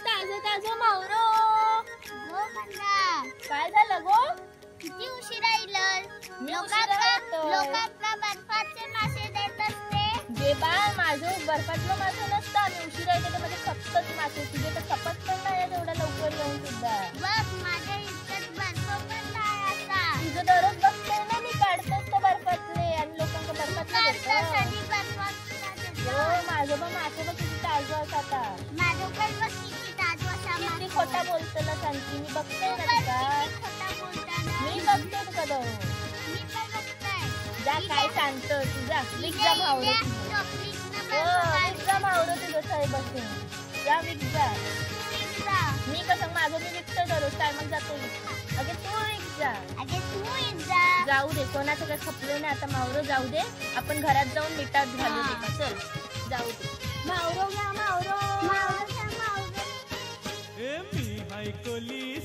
ताजं ताजं मावरो. काय झालं गो? किती उशिरा येईल? लोकांना बर्फाचे मासे देत असते. जे बाळ माझं बर्फातलं मासे नसतं. आणि उशिरा येते तर माझे खपतच मासे. तुझे तर खपत पण नाही एवढ्या लवकर येऊन सुद्धा. बघ माझ्या इतक्यात बर्फ पण नाही आता. तुझं दररोज बघते ना मी काढतेच तर बर्फातले आणि लोकांचं बर्फातलं माझं पण मासे बघ किती ताजं असं आता. माझं पण बघ किती ताजं असा. किती खोटा बोलतो ना सांगते मी बघते ना तुझा. मी बघते तुझा जाऊ. जा काय सांगतो तुझा विकजा भावरो. विकजा भावरो तुझं साहेब बसून जा विकजा. मी कसं माझं मी विकतो दररोज टायमात जातो. अगे तू विकजा. जाऊ दे कोणाचं काही खपलं नाही आता मावरो. जाऊ दे आपण घरात जाऊन मिठात घालू दे का. चल जाऊ दे. मावरो घ्या मावरो. मावरो घ्या मावरो. मी हाय कोली